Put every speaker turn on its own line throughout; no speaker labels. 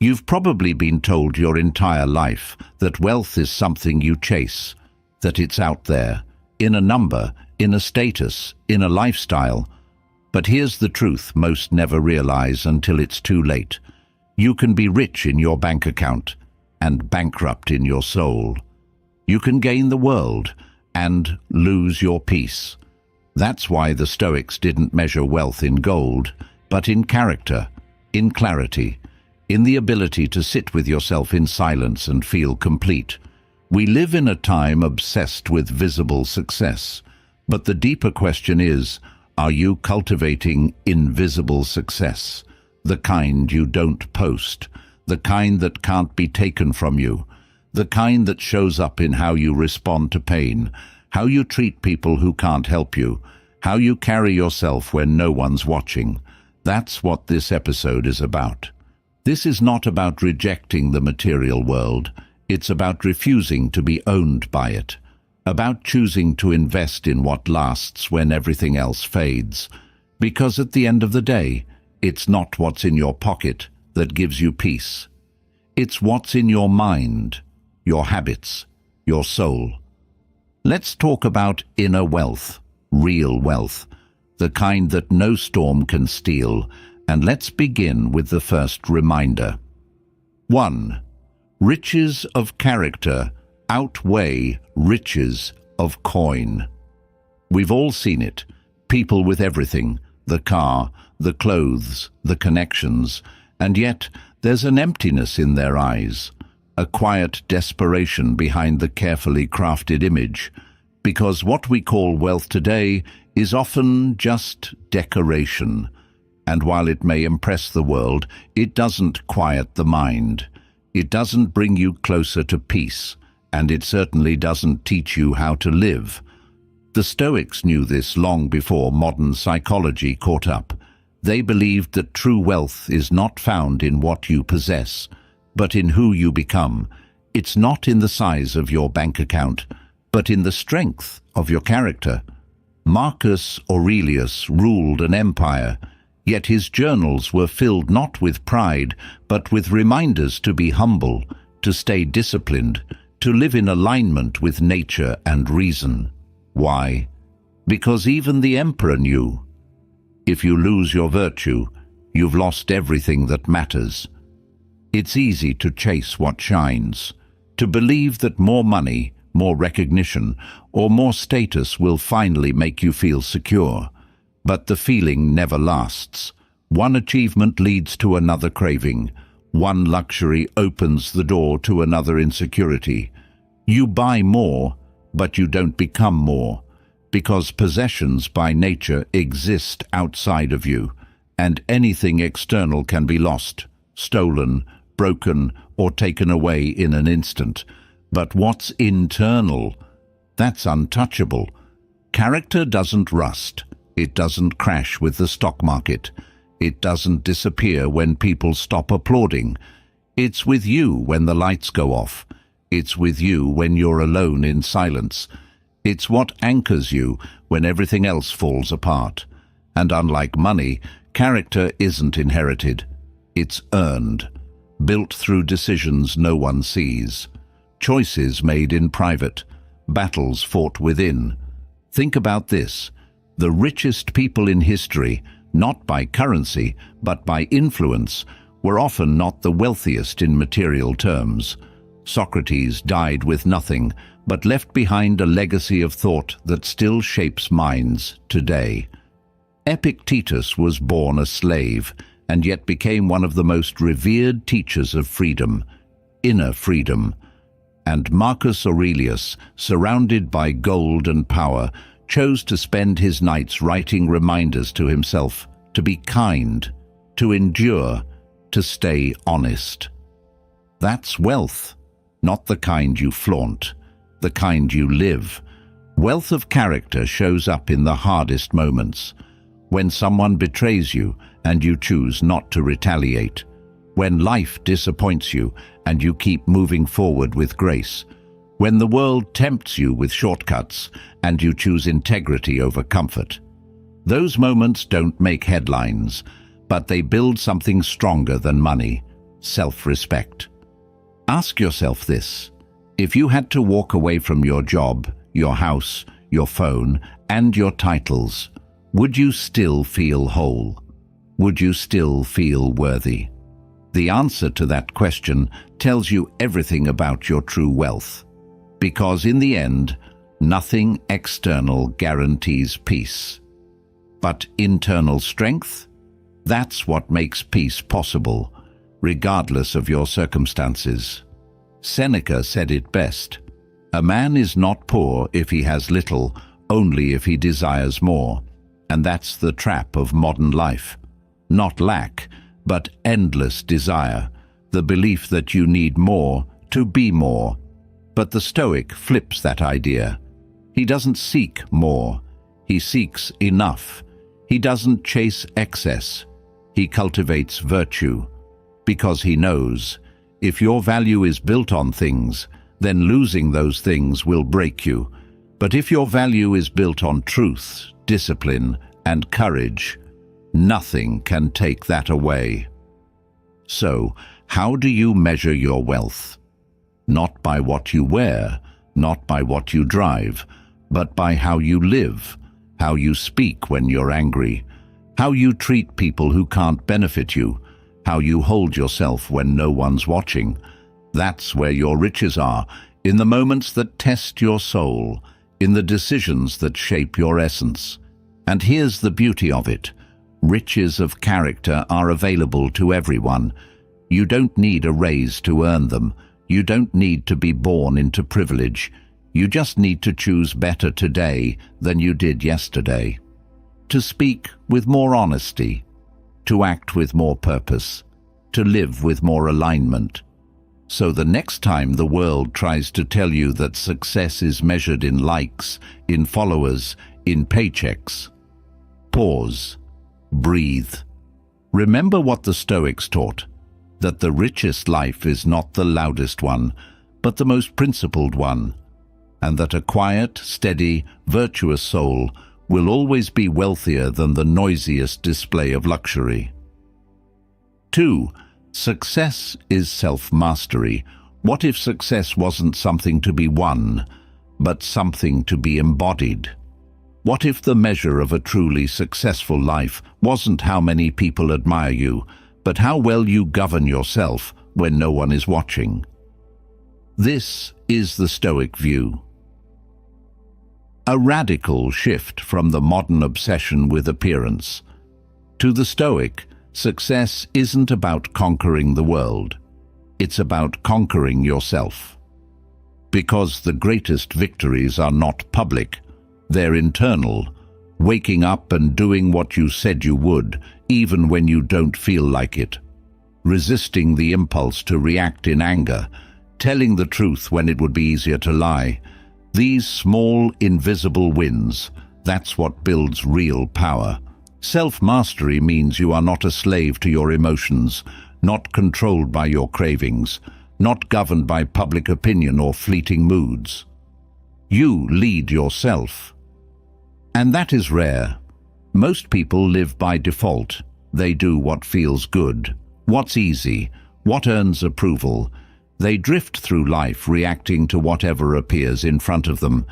You've probably been told your entire life that wealth is something you chase, that it's out there, in a number, in a status, in a lifestyle. But here's the truth most never realize until it's too late. You can be rich in your bank account and bankrupt in your soul. You can gain the world and lose your peace. That's why the Stoics didn't measure wealth in gold, but in character, in clarity, in the ability to sit with yourself in silence and feel complete. We live in a time obsessed with visible success, but the deeper question is, are you cultivating invisible success? The kind you don't post, the kind that can't be taken from you, the kind that shows up in how you respond to pain, how you treat people who can't help you, how you carry yourself when no one's watching. That's what this episode is about. This is not about rejecting the material world. It's about refusing to be owned by it, about choosing to invest in what lasts when everything else fades. Because at the end of the day, it's not what's in your pocket that gives you peace. It's what's in your mind, your habits, your soul. Let's talk about inner wealth, real wealth, the kind that no storm can steal. And let's begin with the first reminder. 1. Riches of character outweigh riches of coin. We've all seen it. People with everything, the car, the clothes, the connections, and yet there's an emptiness in their eyes, a quiet desperation behind the carefully crafted image, because what we call wealth today is often just decoration. And while it may impress the world, it doesn't quiet the mind. It doesn't bring you closer to peace, and it certainly doesn't teach you how to live. The Stoics knew this long before modern psychology caught up. They believed that true wealth is not found in what you possess, but in who you become. It's not in the size of your bank account, but in the strength of your character. Marcus Aurelius ruled an empire, yet his journals were filled not with pride, but with reminders to be humble, to stay disciplined, to live in alignment with nature and reason. Why? Because even the emperor knew, if you lose your virtue, you've lost everything that matters. It's easy to chase what shines, to believe that more money, more recognition, or more status will finally make you feel secure. But the feeling never lasts. One achievement leads to another craving. One luxury opens the door to another insecurity. You buy more, but you don't become more, because possessions by nature exist outside of you, and anything external can be lost, stolen, broken, or taken away in an instant. But what's internal? That's untouchable. Character doesn't rust. It doesn't crash with the stock market. It doesn't disappear when people stop applauding. It's with you when the lights go off. It's with you when you're alone in silence. It's what anchors you when everything else falls apart. And unlike money, character isn't inherited. It's earned, built through decisions no one sees. Choices made in private, battles fought within. Think about this. The richest people in history, not by currency, but by influence, were often not the wealthiest in material terms. Socrates died with nothing, but left behind a legacy of thought that still shapes minds today. Epictetus was born a slave, and yet became one of the most revered teachers of freedom, inner freedom. And Marcus Aurelius, surrounded by gold and power, chose to spend his nights writing reminders to himself to be kind, to endure, to stay honest. That's wealth, not the kind you flaunt, the kind you live. Wealth of character shows up in the hardest moments, when someone betrays you and you choose not to retaliate, when life disappoints you and you keep moving forward with grace, when the world tempts you with shortcuts and you choose integrity over comfort. Those moments don't make headlines, but they build something stronger than money, self-respect. Ask yourself this: if you had to walk away from your job, your house, your phone, and your titles, would you still feel whole? Would you still feel worthy? The answer to that question tells you everything about your true wealth. Because in the end, nothing external guarantees peace. But internal strength? That's what makes peace possible, regardless of your circumstances. Seneca said it best: "A man is not poor if he has little, only if he desires more." And that's the trap of modern life. Not lack, but endless desire, the belief that you need more to be more. But the Stoic flips that idea. He doesn't seek more, he seeks enough. He doesn't chase excess, he cultivates virtue. Because he knows, if your value is built on things, then losing those things will break you. But if your value is built on truth, discipline, and courage, nothing can take that away. So, how do you measure your wealth? Not by what you wear, not by what you drive, but by how you live, how you speak when you're angry, how you treat people who can't benefit you, how you hold yourself when no one's watching. That's where your riches are, in the moments that test your soul, in the decisions that shape your essence. And here's the beauty of it: riches of character are available to everyone. You don't need a raise to earn them. You don't need to be born into privilege. You just need to choose better today than you did yesterday. To speak with more honesty, to act with more purpose, to live with more alignment. So the next time the world tries to tell you that success is measured in likes, in followers, in paychecks, pause, breathe. Remember what the Stoics taught: that the richest life is not the loudest one, but the most principled one, and that a quiet, steady, virtuous soul will always be wealthier than the noisiest display of luxury. 2. Success is self-mastery. What if success wasn't something to be won, but something to be embodied? What if the measure of a truly successful life wasn't how many people admire you, but how well you govern yourself when no one is watching? This is the Stoic view. A radical shift from the modern obsession with appearance. To the Stoic, success isn't about conquering the world. It's about conquering yourself. Because the greatest victories are not public, they're internal, waking up and doing what you said you would, even when you don't feel like it. Resisting the impulse to react in anger, telling the truth when it would be easier to lie. These small, invisible wins, that's what builds real power. Self-mastery means you are not a slave to your emotions, not controlled by your cravings, not governed by public opinion or fleeting moods. You lead yourself. And that is rare. Most people live by default. They do what feels good, what's easy, what earns approval. They drift through life reacting to whatever appears in front of them.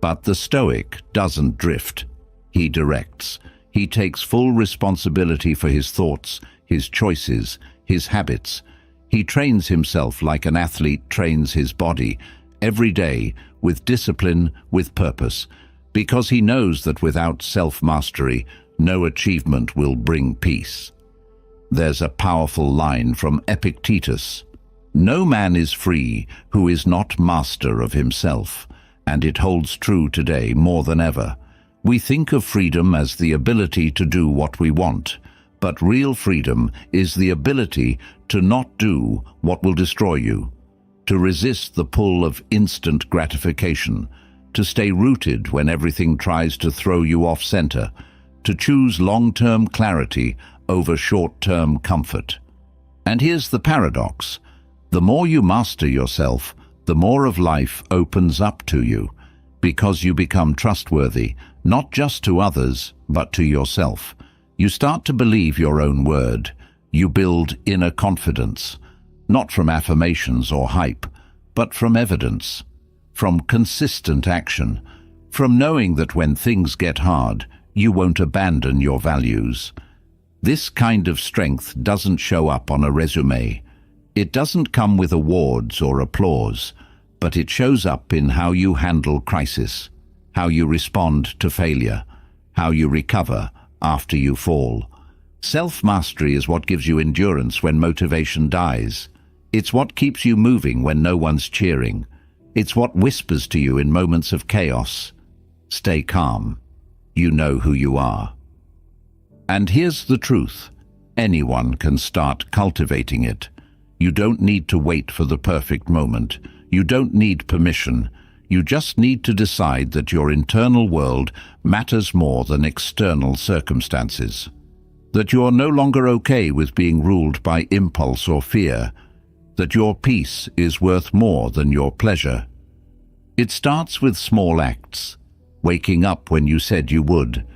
But the Stoic doesn't drift. He directs. He takes full responsibility for his thoughts, his choices, his habits. He trains himself like an athlete trains his body, every day, with discipline, with purpose, because he knows that without self-mastery, no achievement will bring peace. There's a powerful line from Epictetus: "No man is free who is not master of himself," and it holds true today more than ever. We think of freedom as the ability to do what we want, but real freedom is the ability to not do what will destroy you, to resist the pull of instant gratification, to stay rooted when everything tries to throw you off center, to choose long-term clarity over short-term comfort. And here's the paradox: the more you master yourself, the more of life opens up to you, because you become trustworthy, not just to others, but to yourself. You start to believe your own word. You build inner confidence. not from affirmations or hype, but from evidence, from consistent action, from knowing that when things get hard, you won't abandon your values. This kind of strength doesn't show up on a resume. It doesn't come with awards or applause, but it shows up in how you handle crisis, how you respond to failure, how you recover after you fall. Self-mastery is what gives you endurance when motivation dies. It's what keeps you moving when no one's cheering. It's what whispers to you in moments of chaos. Stay calm. You know who you are. And here's the truth. Anyone can start cultivating it. You don't need to wait for the perfect moment. You don't need permission. You just need to decide that your internal world matters more than external circumstances. That you're no longer okay with being ruled by impulse or fear. That your peace is worth more than your pleasure. It starts with small acts. Waking up when you said you would.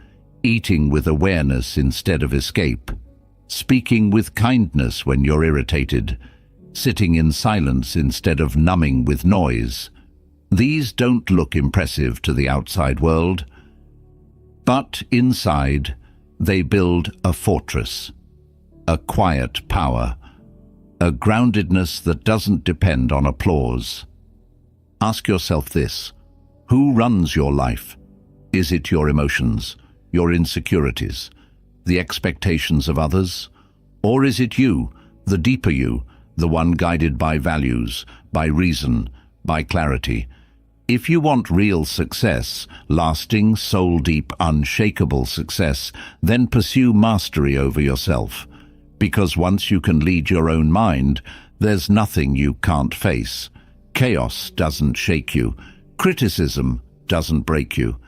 Eating with awareness instead of escape. Speaking with kindness when you're irritated. Sitting in silence instead of numbing with noise. These don't look impressive to the outside world, but inside they build a fortress, a quiet power, a groundedness that doesn't depend on applause. Ask yourself this: who runs your life? Is it your emotions, your insecurities, the expectations of others? Or is it you, the deeper you, the one guided by values, by reason, by clarity? If you want real success, lasting, soul-deep, unshakable success, then pursue mastery over yourself. Because once you can lead your own mind, there's nothing you can't face. Chaos doesn't shake you. Criticism doesn't break you.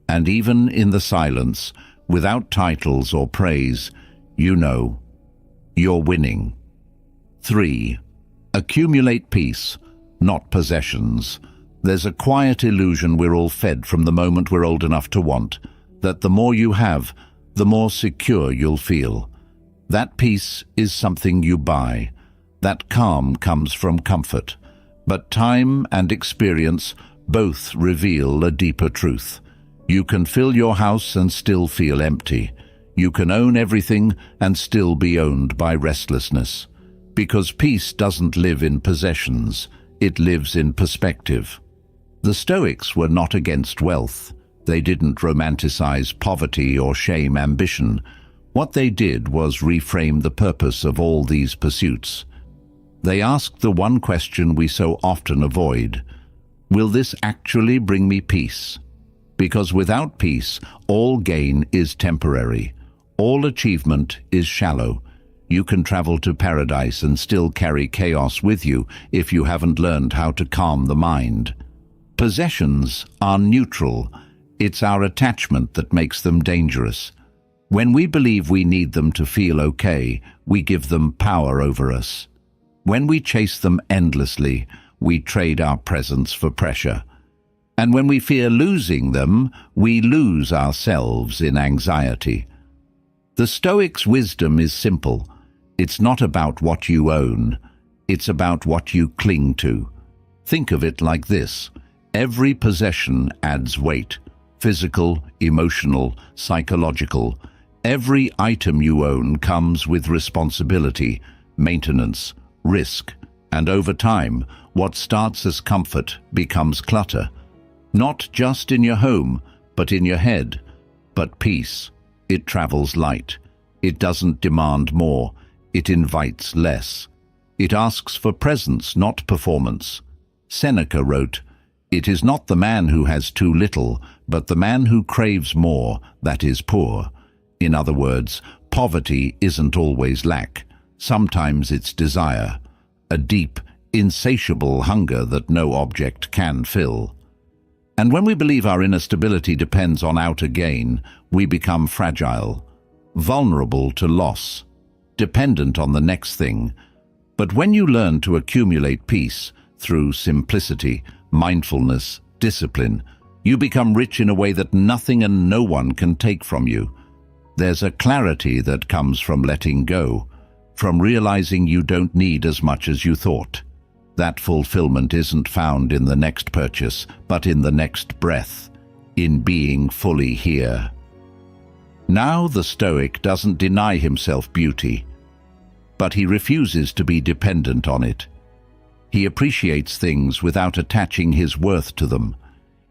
And even in the silence, without titles or praise, you know you're winning. 3. Accumulate peace, not possessions. There's a quiet illusion we're all fed from the moment we're old enough to want, that the more you have, the more secure you'll feel. That peace is something you buy. That calm comes from comfort. But time and experience both reveal a deeper truth. You can fill your house and still feel empty. You can own everything and still be owned by restlessness. Because peace doesn't live in possessions, it lives in perspective. The Stoics were not against wealth. They didn't romanticize poverty or shame ambition. What they did was reframe the purpose of all these pursuits. They asked the one question we so often avoid: will this actually bring me peace? Because without peace, all gain is temporary. All achievement is shallow. You can travel to paradise and still carry chaos with you if you haven't learned how to calm the mind. Possessions are neutral. It's our attachment that makes them dangerous. When we believe we need them to feel okay, we give them power over us. When we chase them endlessly, we trade our presence for pressure. And when we fear losing them, we lose ourselves in anxiety. The Stoics' wisdom is simple. It's not about what you own. It's about what you cling to. Think of it like this. Every possession adds weight. Physical, emotional, psychological. Every item you own comes with responsibility, maintenance, risk. And over time, what starts as comfort becomes clutter. Not just in your home, but in your head. But peace, it travels light. It doesn't demand more. It invites less. It asks for presence, not performance. Seneca wrote, "It is not the man who has too little, but the man who craves more that is poor." In other words, poverty isn't always lack. Sometimes it's desire, a deep, insatiable hunger that no object can fill. And when we believe our inner stability depends on outer gain, we become fragile, vulnerable to loss, dependent on the next thing. But when you learn to accumulate peace through simplicity, mindfulness, discipline, you become rich in a way that nothing and no one can take from you. There's a clarity that comes from letting go, from realizing you don't need as much as you thought. That fulfillment isn't found in the next purchase, but in the next breath, in being fully here. Now the Stoic doesn't deny himself beauty, but he refuses to be dependent on it. He appreciates things without attaching his worth to them.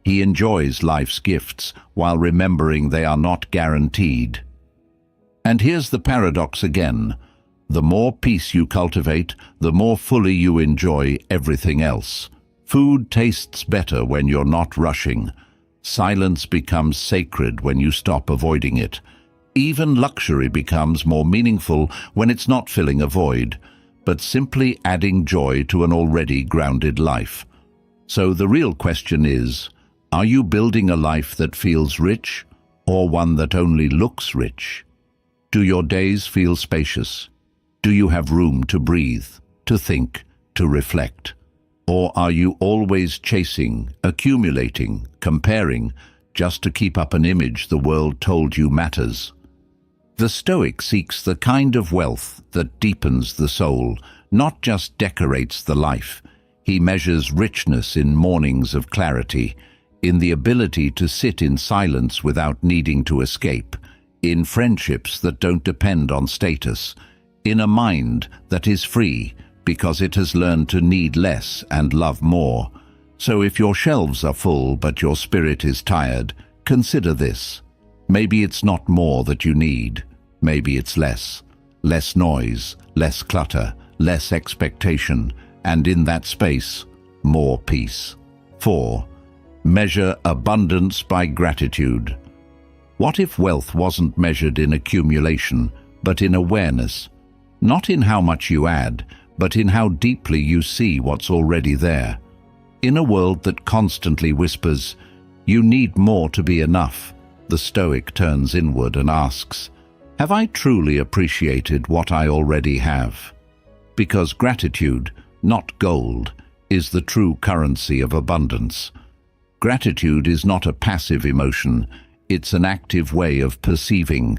He enjoys life's gifts while remembering they are not guaranteed. And here's the paradox again. The more peace you cultivate, the more fully you enjoy everything else. Food tastes better when you're not rushing. Silence becomes sacred when you stop avoiding it. Even luxury becomes more meaningful when it's not filling a void, but simply adding joy to an already grounded life. So the real question is, are you building a life that feels rich, or one that only looks rich? Do your days feel spacious? Do you have room to breathe, to think, to reflect? Or are you always chasing, accumulating, comparing, just to keep up an image the world told you matters? The Stoic seeks the kind of wealth that deepens the soul, not just decorates the life. He measures richness in mornings of clarity, in the ability to sit in silence without needing to escape, in friendships that don't depend on status, in a mind that is free because it has learned to need less and love more. So if your shelves are full but your spirit is tired, consider this. Maybe it's not more that you need. Maybe it's less. Less noise, less clutter, less expectation, and in that space, more peace. 4. Measure abundance by gratitude. What if wealth wasn't measured in accumulation, but in awareness? Not in how much you add, but in how deeply you see what's already there. In a world that constantly whispers, "You need more to be enough," the Stoic turns inward and asks, "Have I truly appreciated what I already have?" Because gratitude, not gold, is the true currency of abundance. Gratitude is not a passive emotion, it's an active way of perceiving,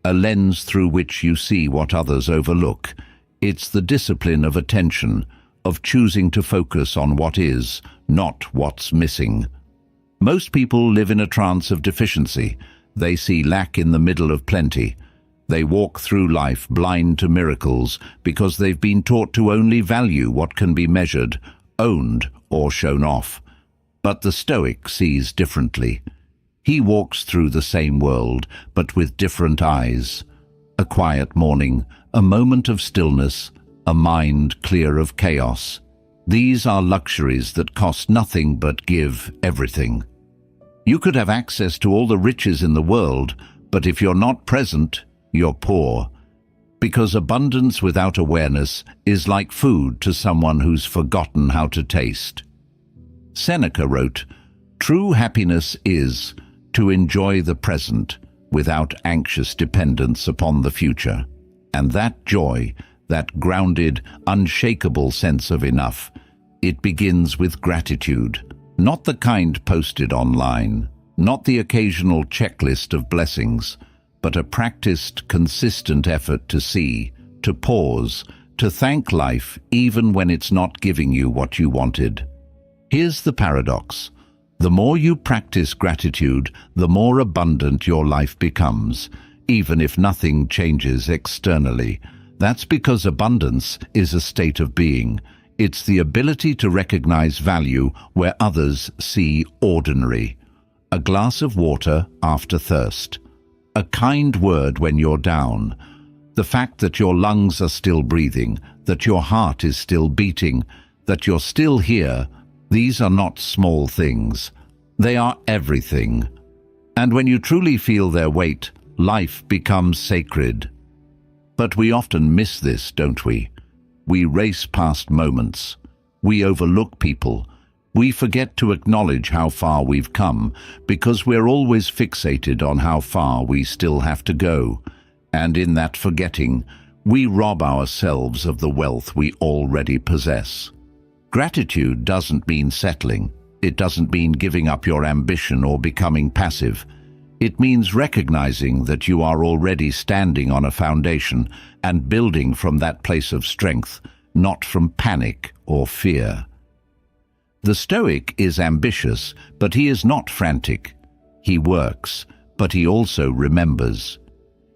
a lens through which you see what others overlook. It's the discipline of attention, of choosing to focus on what is, not what's missing. Most people live in a trance of deficiency. They see lack in the middle of plenty. They walk through life blind to miracles because they've been taught to only value what can be measured, owned, or shown off. But the Stoic sees differently. He walks through the same world, but with different eyes. A quiet morning, a moment of stillness, a mind clear of chaos. These are luxuries that cost nothing but give everything. You could have access to all the riches in the world, but if you're not present, you're poor. Because abundance without awareness is like food to someone who's forgotten how to taste. Seneca wrote, "True happiness is to enjoy the present without anxious dependence upon the future." And that joy, that grounded, unshakable sense of enough, it begins with gratitude, not the kind posted online, not the occasional checklist of blessings, but a practiced, consistent effort to see, to pause, to thank life even when it's not giving you what you wanted. Here's the paradox. The more you practice gratitude, the more abundant your life becomes, even if nothing changes externally. That's because abundance is a state of being. It's the ability to recognize value where others see ordinary. A glass of water after thirst. A kind word when you're down. The fact that your lungs are still breathing, that your heart is still beating, that you're still here. These are not small things. They are everything. And when you truly feel their weight, life becomes sacred. But we often miss this, don't we? We race past moments. We overlook people. We forget to acknowledge how far we've come because we're always fixated on how far we still have to go. And in that forgetting, we rob ourselves of the wealth we already possess. Gratitude doesn't mean settling. It doesn't mean giving up your ambition or becoming passive. It means recognizing that you are already standing on a foundation and building from that place of strength, not from panic or fear. The Stoic is ambitious, but he is not frantic. He works, but he also remembers.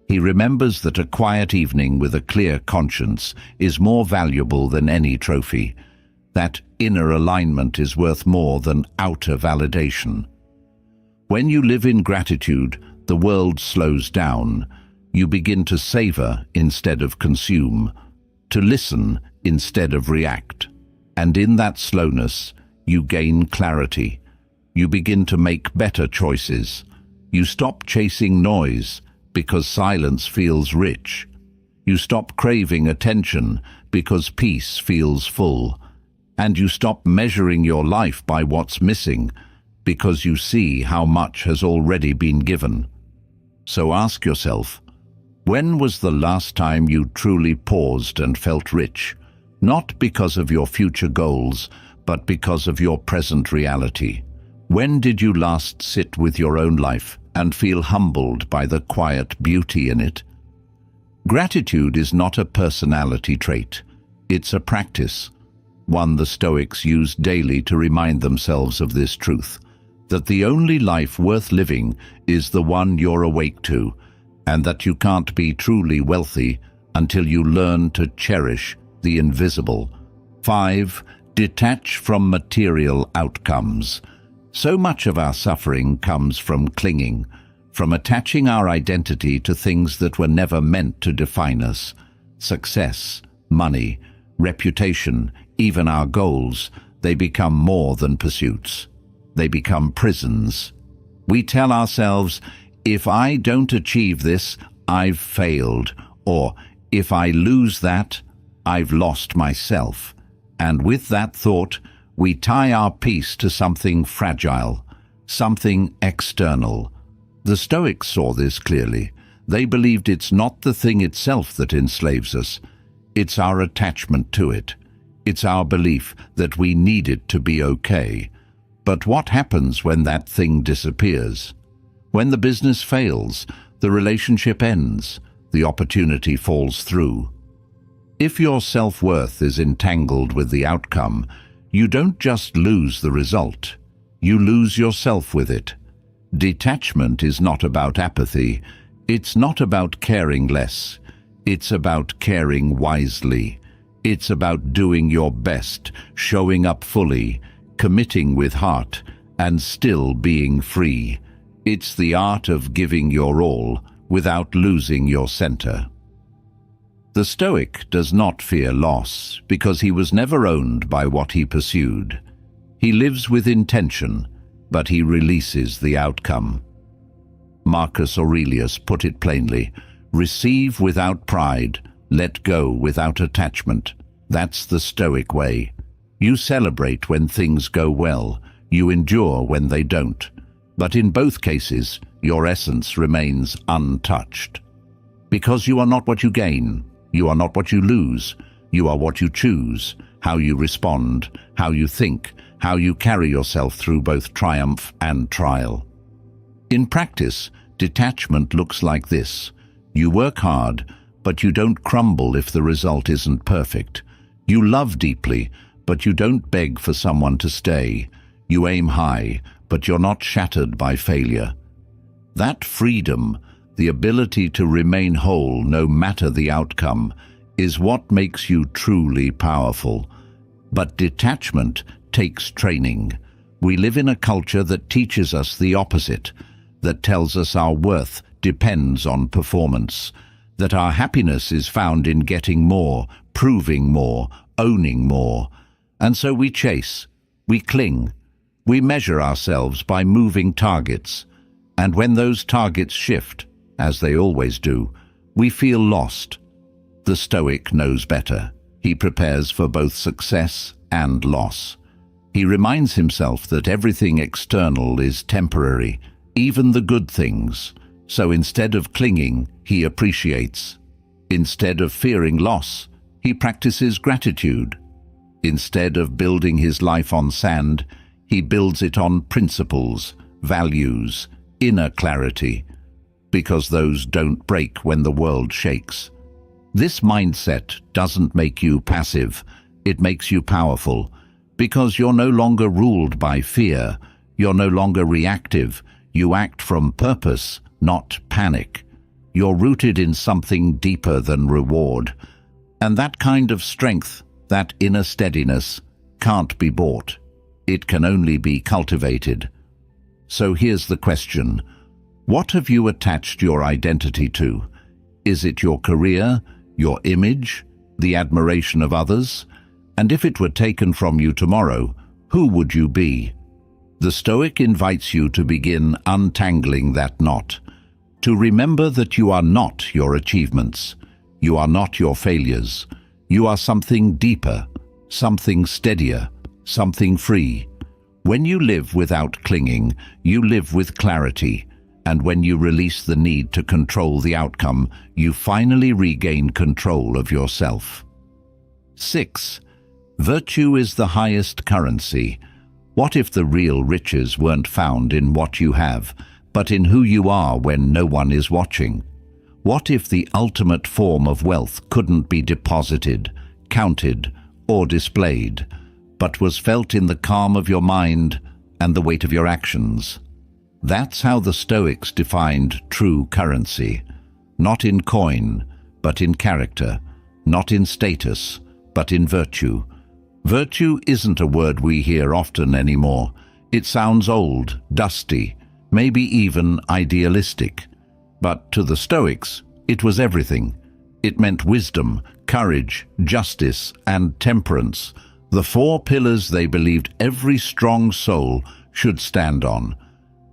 He remembers that a quiet evening with a clear conscience is more valuable than any trophy. That inner alignment is worth more than outer validation. When you live in gratitude, the world slows down. You begin to savor instead of consume, to listen instead of react. And in that slowness, you gain clarity. You begin to make better choices. You stop chasing noise because silence feels rich. You stop craving attention because peace feels full. And you stop measuring your life by what's missing because you see how much has already been given. So ask yourself, when was the last time you truly paused and felt rich? Not because of your future goals, but because of your present reality. When did you last sit with your own life and feel humbled by the quiet beauty in it? Gratitude is not a personality trait. It's a practice, one the Stoics use daily to remind themselves of this truth, that the only life worth living is the one you're awake to, and that you can't be truly wealthy until you learn to cherish the invisible. 5. Detach from material outcomes. So much of our suffering comes from clinging, from attaching our identity to things that were never meant to define us. Success, money, reputation, even our goals, they become more than pursuits. They become prisons. We tell ourselves, if I don't achieve this, I've failed, or if I lose that, I've lost myself. And with that thought, we tie our peace to something fragile, something external. The Stoics saw this clearly. They believed it's not the thing itself that enslaves us. It's our attachment to it. It's our belief that we need it to be okay. But what happens when that thing disappears? When the business fails, the relationship ends, the opportunity falls through. If your self-worth is entangled with the outcome, you don't just lose the result, you lose yourself with it. Detachment is not about apathy. It's not about caring less. It's about caring wisely. It's about doing your best, showing up fully, committing with heart, and still being free. It's the art of giving your all without losing your center. The Stoic does not fear loss because he was never owned by what he pursued. He lives with intention, but he releases the outcome. Marcus Aurelius put it plainly, receive without pride, let go without attachment. That's the Stoic way. You celebrate when things go well, you endure when they don't. But in both cases, your essence remains untouched. Because you are not what you gain, you are not what you lose, you are what you choose, how you respond, how you think, how you carry yourself through both triumph and trial. In practice, detachment looks like this. You work hard, but you don't crumble if the result isn't perfect. You love deeply, but you don't beg for someone to stay. You aim high, but you're not shattered by failure. That freedom, the ability to remain whole no matter the outcome, is what makes you truly powerful. But detachment takes training. We live in a culture that teaches us the opposite, that tells us our worth depends on performance, that our happiness is found in getting more, proving more, owning more. And so we chase, we cling, we measure ourselves by moving targets. And when those targets shift, as they always do, we feel lost. The Stoic knows better. He prepares for both success and loss. He reminds himself that everything external is temporary, even the good things. So instead of clinging, he appreciates. Instead of fearing loss, he practices gratitude. Instead of building his life on sand, he builds it on principles, values, inner clarity, because those don't break when the world shakes. This mindset doesn't make you passive, it makes you powerful, because you're no longer ruled by fear, you're no longer reactive, you act from purpose, not panic. You're rooted in something deeper than reward. And that kind of strength, that inner steadiness, can't be bought. It can only be cultivated. So here's the question. What have you attached your identity to? Is it your career, your image, the admiration of others? And if it were taken from you tomorrow, who would you be? The Stoic invites you to begin untangling that knot, to remember that you are not your achievements, you are not your failures, you are something deeper, something steadier, something free. When you live without clinging, you live with clarity, and when you release the need to control the outcome, you finally regain control of yourself. 6. Virtue is the highest currency. What if the real riches weren't found in what you have, but in who you are when no one is watching? What if the ultimate form of wealth couldn't be deposited, counted, or displayed, but was felt in the calm of your mind and the weight of your actions? That's how the Stoics defined true currency. Not in coin, but in character. Not in status, but in virtue. Virtue isn't a word we hear often anymore. It sounds old, dusty, maybe even idealistic. But to the Stoics, it was everything. It meant wisdom, courage, justice, and temperance, the 4 pillars they believed every strong soul should stand on.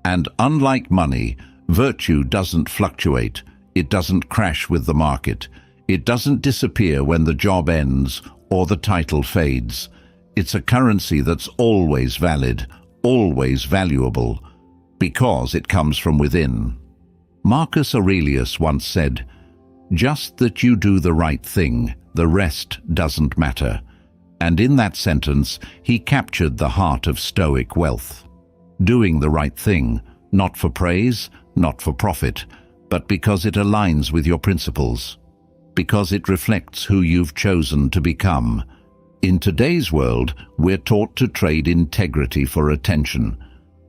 And unlike money, virtue doesn't fluctuate, it doesn't crash with the market, it doesn't disappear when the job ends or the title fades. It's a currency that's always valid, always valuable, because it comes from within. Marcus Aurelius once said, "Just that you do the right thing, the rest doesn't matter." And in that sentence, he captured the heart of Stoic wealth. Doing the right thing, not for praise, not for profit, but because it aligns with your principles, because it reflects who you've chosen to become. In today's world, we're taught to trade integrity for attention,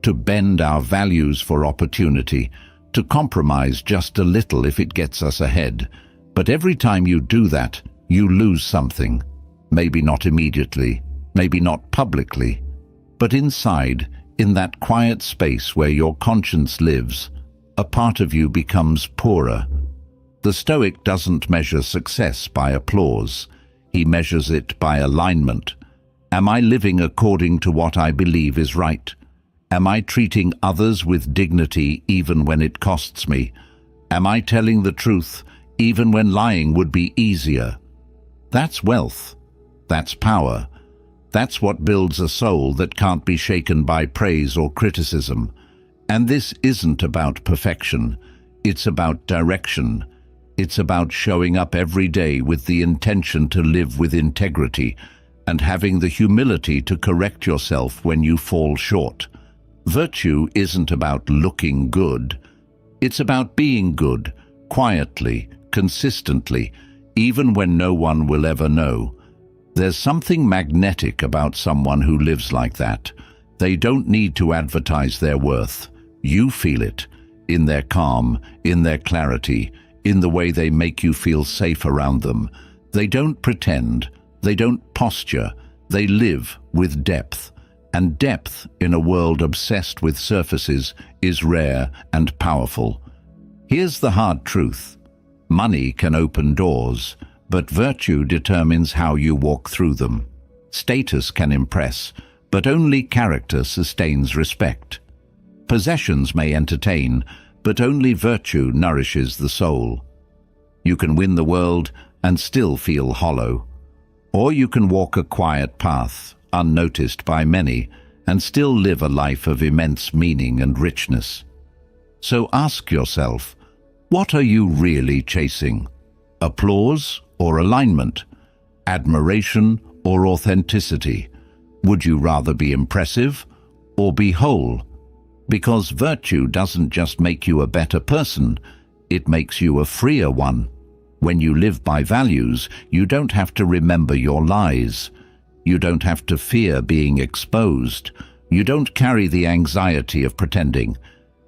to bend our values for opportunity, to compromise just a little if it gets us ahead. But every time you do that, you lose something. Maybe not immediately, maybe not publicly, but inside, in that quiet space where your conscience lives, a part of you becomes poorer. The Stoic doesn't measure success by applause. He measures it by alignment. Am I living according to what I believe is right? Am I treating others with dignity even when it costs me? Am I telling the truth even when lying would be easier? That's wealth. That's power. That's what builds a soul that can't be shaken by praise or criticism. And this isn't about perfection. It's about direction. It's about showing up every day with the intention to live with integrity and having the humility to correct yourself when you fall short. Virtue isn't about looking good. It's about being good, quietly, consistently, even when no one will ever know. There's something magnetic about someone who lives like that. They don't need to advertise their worth. You feel it, in their calm, in their clarity, in the way they make you feel safe around them. They don't pretend, they don't posture, they live with depth. And depth, in a world obsessed with surfaces, is rare and powerful. Here's the hard truth. Money can open doors, but virtue determines how you walk through them. Status can impress, but only character sustains respect. Possessions may entertain, but only virtue nourishes the soul. You can win the world and still feel hollow. Or you can walk a quiet path, unnoticed by many, and still live a life of immense meaning and richness. So ask yourself, what are you really chasing? Applause or alignment? Admiration or authenticity? Would you rather be impressive or be whole? Because virtue doesn't just make you a better person, it makes you a freer one. When you live by values, you don't have to remember your lies. You don't have to fear being exposed. You don't carry the anxiety of pretending.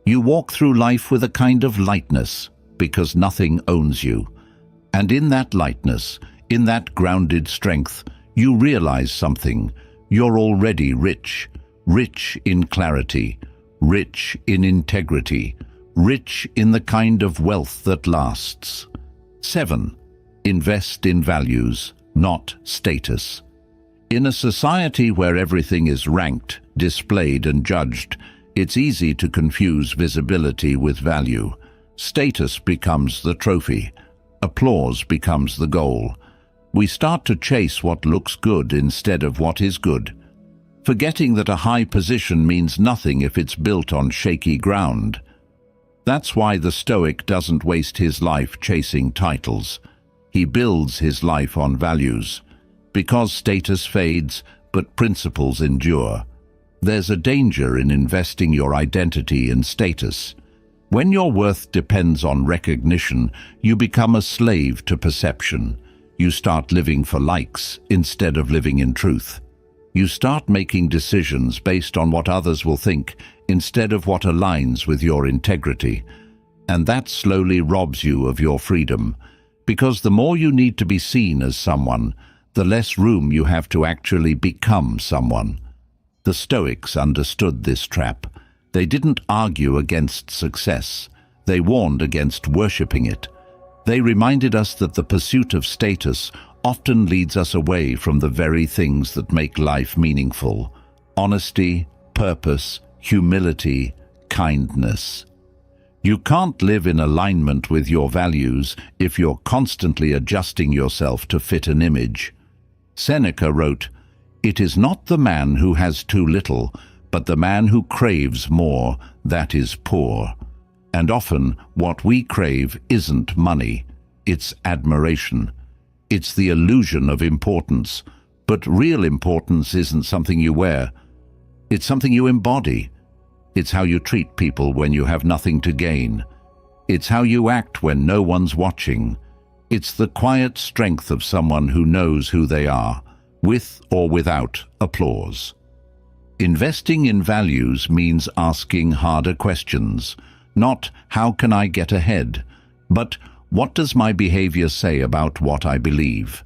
You walk through life with a kind of lightness, because nothing owns you. And in that lightness, in that grounded strength, you realize something. You're already rich, rich in clarity, rich in integrity, rich in the kind of wealth that lasts. 7. Invest in values, not status. In a society where everything is ranked, displayed and judged, it's easy to confuse visibility with value. Status becomes the trophy. Applause becomes the goal. We start to chase what looks good instead of what is good, forgetting that a high position means nothing if it's built on shaky ground. That's why the Stoic doesn't waste his life chasing titles. He builds his life on values. Because status fades, but principles endure. There's a danger in investing your identity in status. When your worth depends on recognition, you become a slave to perception. You start living for likes instead of living in truth. You start making decisions based on what others will think instead of what aligns with your integrity. And that slowly robs you of your freedom, because the more you need to be seen as someone, the less room you have to actually become someone. The Stoics understood this trap. They didn't argue against success. They warned against worshipping it. They reminded us that the pursuit of status often leads us away from the very things that make life meaningful: honesty, purpose, humility, kindness. You can't live in alignment with your values if you're constantly adjusting yourself to fit an image. Seneca wrote, "It is not the man who has too little, but the man who craves more, that is poor." And often what we crave isn't money, it's admiration. It's the illusion of importance, but real importance isn't something you wear. It's something you embody. It's how you treat people when you have nothing to gain. It's how you act when no one's watching. It's the quiet strength of someone who knows who they are, with or without applause. Investing in values means asking harder questions. Not, how can I get ahead? But, what does my behavior say about what I believe?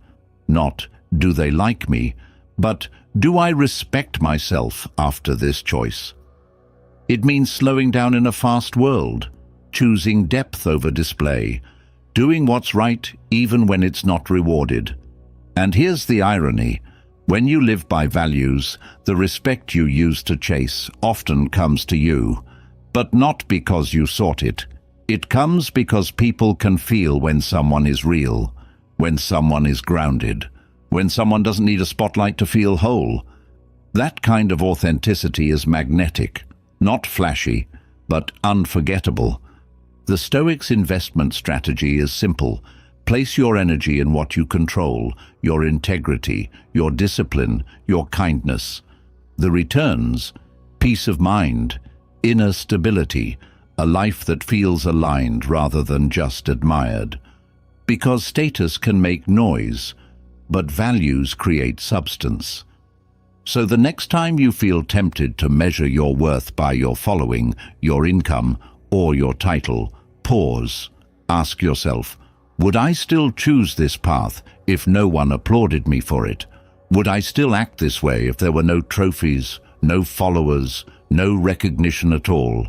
Not, do they like me? But, do I respect myself after this choice? It means slowing down in a fast world, choosing depth over display, doing what's right even when it's not rewarded. And here's the irony. When you live by values, the respect you used to chase often comes to you, but not because you sought it. It comes because people can feel when someone is real, when someone is grounded, when someone doesn't need a spotlight to feel whole. That kind of authenticity is magnetic, not flashy, but unforgettable. The Stoics' investment strategy is simple. Place your energy in what you control, your integrity, your discipline, your kindness. The returns: peace of mind, inner stability, a life that feels aligned rather than just admired. Because status can make noise, but values create substance. So the next time you feel tempted to measure your worth by your following, your income, or your title, pause. Ask yourself, would I still choose this path if no one applauded me for it? Would I still act this way if there were no trophies, no followers, no recognition at all?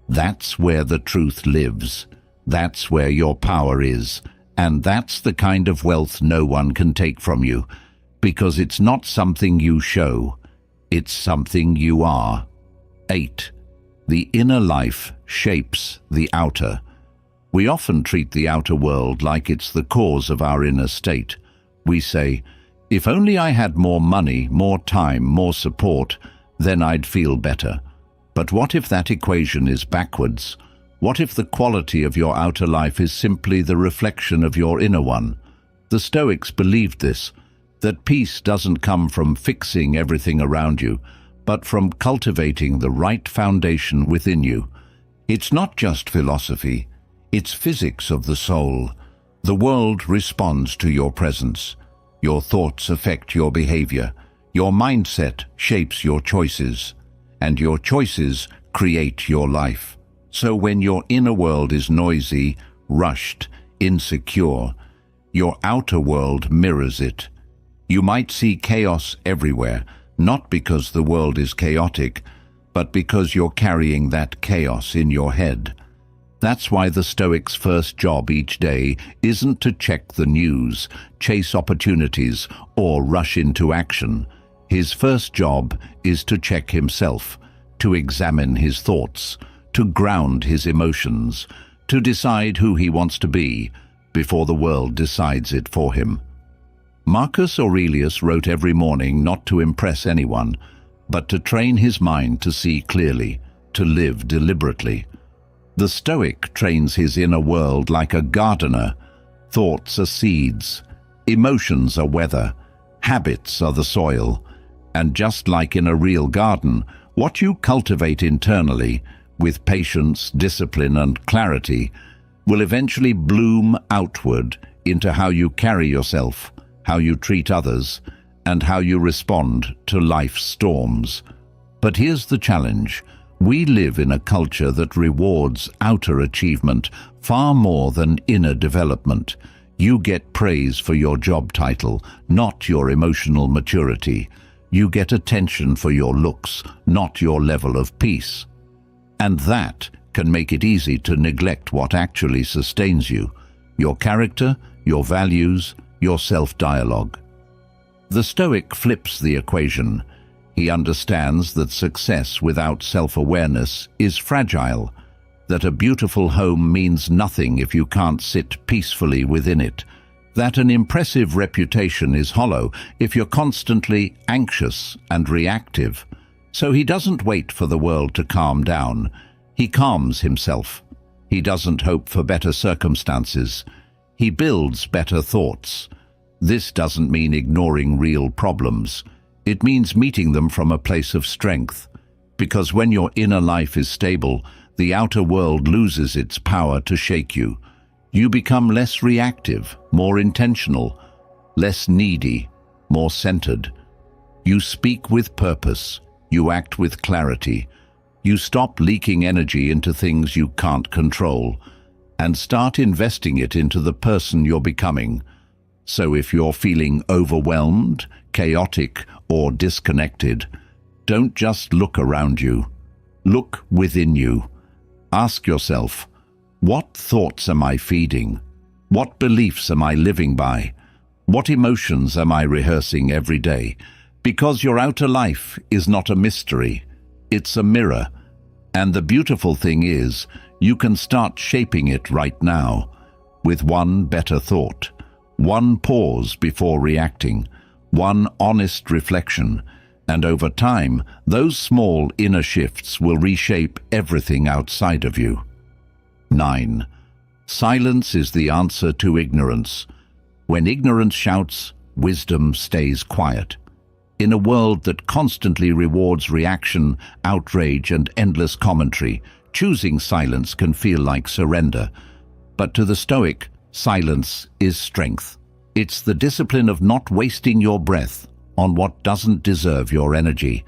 That's where the truth lives. That's where your power is. And that's the kind of wealth no one can take from you, because it's not something you show, it's something you are. 8. The inner life shapes the outer. We often treat the outer world like it's the cause of our inner state. We say, if only I had more money, more time, more support, then I'd feel better. But what if that equation is backwards? What if the quality of your outer life is simply the reflection of your inner one? The Stoics believed this, that peace doesn't come from fixing everything around you, but from cultivating the right foundation within you. It's not just philosophy, it's physics of the soul. The world responds to your presence. Your thoughts affect your behavior. Your mindset shapes your choices, and your choices create your life. So when your inner world is noisy, rushed, insecure, your outer world mirrors it. You might see chaos everywhere, not because the world is chaotic, but because you're carrying that chaos in your head. That's why the Stoic's first job each day isn't to check the news, chase opportunities, or rush into action. His first job is to check himself, to examine his thoughts, to ground his emotions, to decide who he wants to be before the world decides it for him. Marcus Aurelius wrote every morning not to impress anyone, but to train his mind to see clearly, to live deliberately. The Stoic trains his inner world like a gardener. Thoughts are seeds, emotions are weather, habits are the soil, and just like in a real garden, what you cultivate internally, with patience, discipline, and clarity, will eventually bloom outward into how you carry yourself, how you treat others, and how you respond to life's storms. But here's the challenge. We live in a culture that rewards outer achievement far more than inner development. You get praise for your job title, not your emotional maturity. You get attention for your looks, not your level of peace. And that can make it easy to neglect what actually sustains you, your character, your values, your self-dialogue. The Stoic flips the equation. He understands that success without self-awareness is fragile, that a beautiful home means nothing if you can't sit peacefully within it, that an impressive reputation is hollow if you're constantly anxious and reactive. So he doesn't wait for the world to calm down. He calms himself. He doesn't hope for better circumstances. He builds better thoughts. This doesn't mean ignoring real problems. It means meeting them from a place of strength. Because when your inner life is stable, the outer world loses its power to shake you. You become less reactive, more intentional, less needy, more centered. You speak with purpose. You act with clarity. You stop leaking energy into things you can't control and start investing it into the person you're becoming. So if you're feeling overwhelmed, chaotic, or disconnected, don't just look around you. Look within you. Ask yourself, what thoughts am I feeding? What beliefs am I living by? What emotions am I rehearsing every day? Because your outer life is not a mystery, it's a mirror. And the beautiful thing is, you can start shaping it right now, with one better thought, one pause before reacting, one honest reflection, and over time, those small inner shifts will reshape everything outside of you. 9. Silence is the answer to ignorance. When ignorance shouts, wisdom stays quiet. In a world that constantly rewards reaction, outrage, and endless commentary, choosing silence can feel like surrender. But to the Stoic, silence is strength. It's the discipline of not wasting your breath on what doesn't deserve your energy.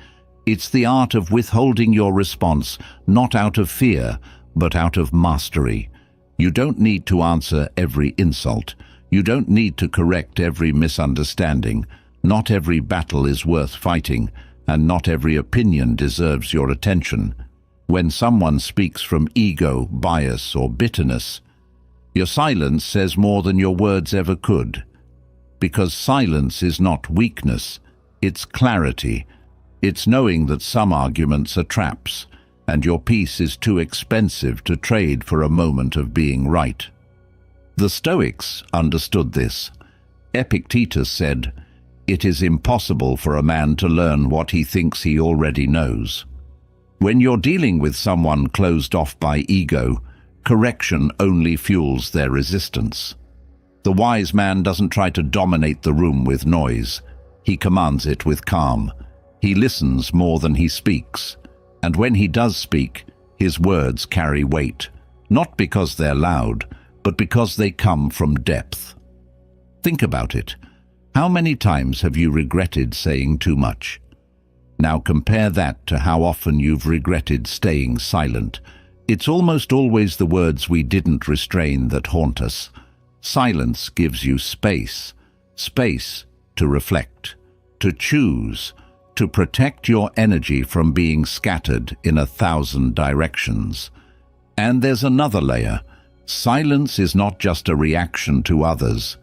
It's the art of withholding your response, not out of fear, but out of mastery. You don't need to answer every insult. You don't need to correct every misunderstanding. Not every battle is worth fighting, and not every opinion deserves your attention. When someone speaks from ego, bias, or bitterness, your silence says more than your words ever could. Because silence is not weakness, it's clarity. It's knowing that some arguments are traps, and your peace is too expensive to trade for a moment of being right. The Stoics understood this. Epictetus said, "It is impossible for a man to learn what he thinks he already knows." When you're dealing with someone closed off by ego, correction only fuels their resistance. The wise man doesn't try to dominate the room with noise. He commands it with calm. He listens more than he speaks. And when he does speak, his words carry weight, not because they're loud, but because they come from depth. Think about it. How many times have you regretted saying too much? Now compare that to how often you've regretted staying silent. It's almost always the words we didn't restrain that haunt us. Silence gives you space. Space to reflect, to choose, to protect your energy from being scattered in 1,000 directions. And there's another layer. Silence is not just a reaction to others.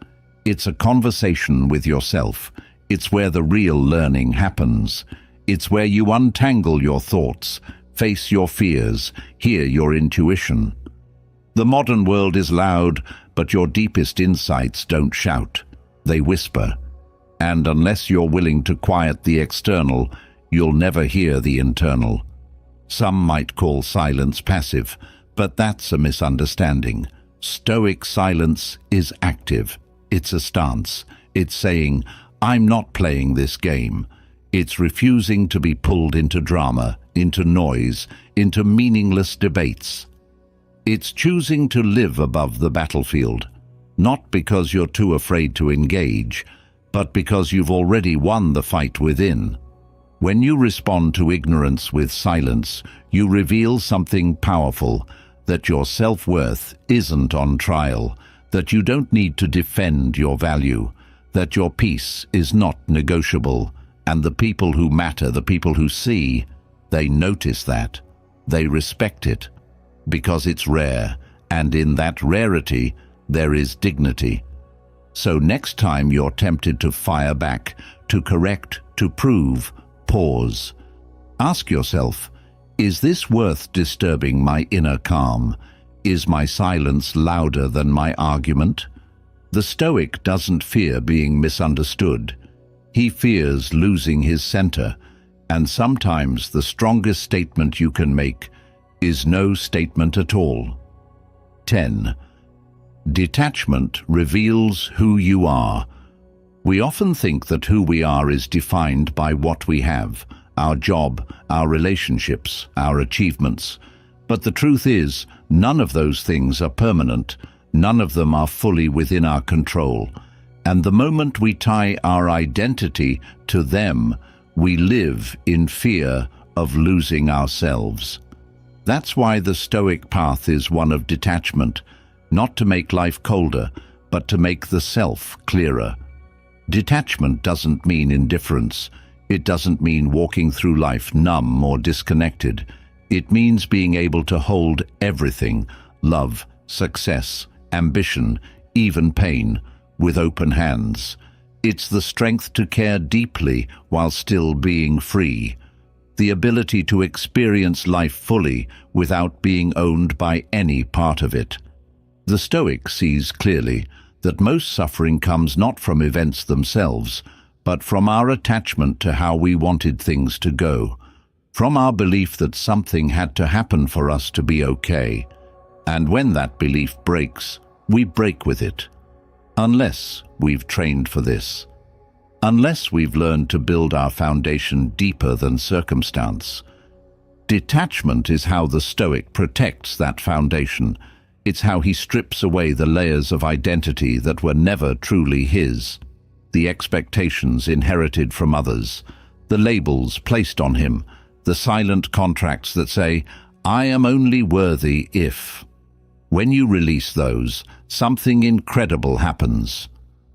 It's a conversation with yourself. It's where the real learning happens. It's where you untangle your thoughts, face your fears, hear your intuition. The modern world is loud, but your deepest insights don't shout. They whisper. And unless you're willing to quiet the external, you'll never hear the internal. Some might call silence passive, but that's a misunderstanding. Stoic silence is active. It's a stance. It's saying, I'm not playing this game. It's refusing to be pulled into drama, into noise, into meaningless debates. It's choosing to live above the battlefield, not because you're too afraid to engage, but because you've already won the fight within. When you respond to ignorance with silence, you reveal something powerful, that your self-worth isn't on trial, that you don't need to defend your value, that your peace is not negotiable, and the people who matter, the people who see, they notice that. They respect it, because it's rare, and in that rarity, there is dignity. So next time you're tempted to fire back, to correct, to prove, pause. Ask yourself, is this worth disturbing my inner calm? Is my silence louder than my argument? The Stoic doesn't fear being misunderstood. He fears losing his center, and sometimes the strongest statement you can make is no statement at all. 10. Detachment reveals who you are. We often think that who we are is defined by what we have, our job, our relationships, our achievements. But the truth is, none of those things are permanent. None of them are fully within our control. And the moment we tie our identity to them, we live in fear of losing ourselves. That's why the Stoic path is one of detachment, not to make life colder, but to make the self clearer. Detachment doesn't mean indifference. It doesn't mean walking through life numb or disconnected. It means being able to hold everything, love, success, ambition, even pain, with open hands. It's the strength to care deeply while still being free. The ability to experience life fully without being owned by any part of it. The Stoic sees clearly that most suffering comes not from events themselves, but from our attachment to how we wanted things to go, from our belief that something had to happen for us to be okay. And when that belief breaks, we break with it. Unless we've trained for this. Unless we've learned to build our foundation deeper than circumstance. Detachment is how the Stoic protects that foundation. It's how he strips away the layers of identity that were never truly his. The expectations inherited from others, the labels placed on him, the silent contracts that say, I am only worthy if. When you release those, something incredible happens.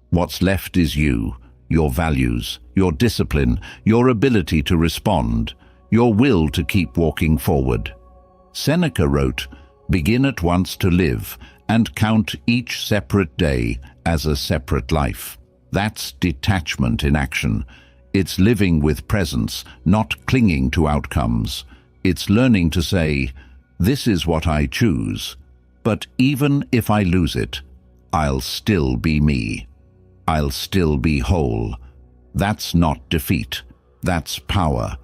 What's left is you, your values, your discipline, your ability to respond, your will to keep walking forward. Seneca wrote, begin at once to live and count each separate day as a separate life. That's detachment in action. It's living with presence, not clinging to outcomes. It's learning to say, this is what I choose, but even if I lose it, I'll still be me. I'll still be whole. That's not defeat. That's power.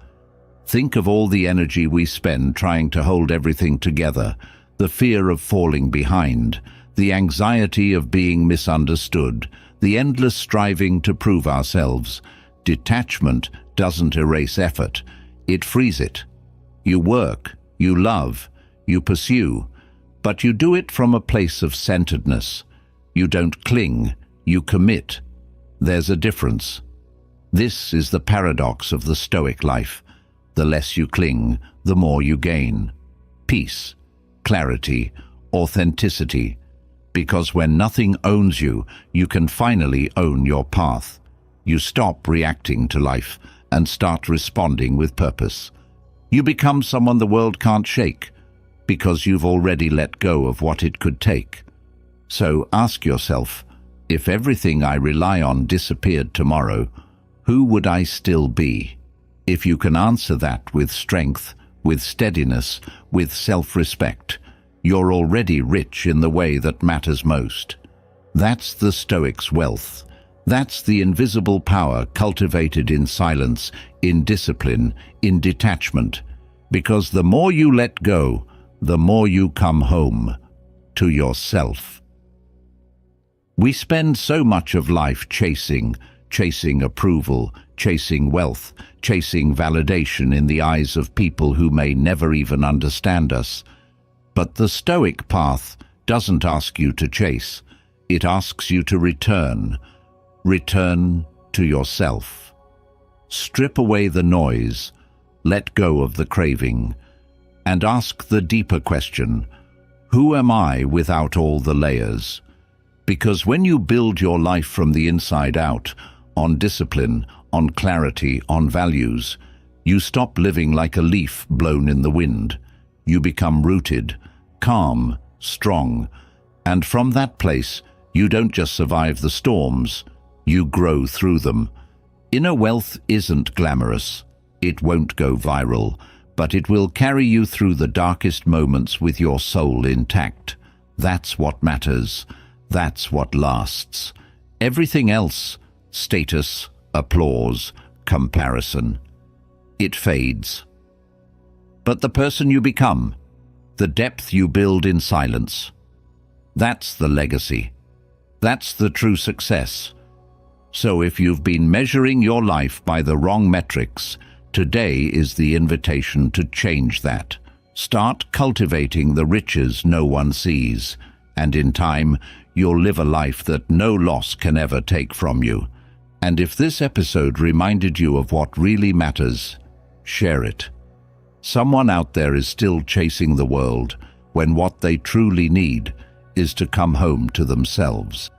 Think of all the energy we spend trying to hold everything together, the fear of falling behind, the anxiety of being misunderstood, the endless striving to prove ourselves. Detachment doesn't erase effort, it frees it. You work, you love, you pursue, but you do it from a place of centeredness. You don't cling, you commit. There's a difference. This is the paradox of the Stoic life. The less you cling, the more you gain. Peace, clarity, authenticity. Because when nothing owns you, you can finally own your path. You stop reacting to life and start responding with purpose. You become someone the world can't shake, because you've already let go of what it could take. So ask yourself, if everything I rely on disappeared tomorrow, who would I still be? If you can answer that with strength, with steadiness, with self-respect, you're already rich in the way that matters most. That's the Stoic's wealth. That's the invisible power cultivated in silence, in discipline, in detachment. Because the more you let go, the more you come home to yourself. We spend so much of life chasing approval, chasing wealth, chasing validation in the eyes of people who may never even understand us. But the Stoic path doesn't ask you to chase. It asks you to return. Return to yourself. Strip away the noise, let go of the craving, and ask the deeper question, who am I without all the layers? Because when you build your life from the inside out, on discipline, on clarity, on values, you stop living like a leaf blown in the wind. You become rooted, calm, strong, and from that place, you don't just survive the storms, you grow through them. Inner wealth isn't glamorous. It won't go viral, but it will carry you through the darkest moments with your soul intact. That's what matters. That's what lasts. Everything else, status, applause, comparison, it fades. But the person you become, the depth you build in silence, that's the legacy. That's the true success. So if you've been measuring your life by the wrong metrics, today is the invitation to change that. Start cultivating the riches no one sees, and in time, you'll live a life that no loss can ever take from you. And if this episode reminded you of what really matters, share it. Someone out there is still chasing the world when what they truly need is to come home to themselves.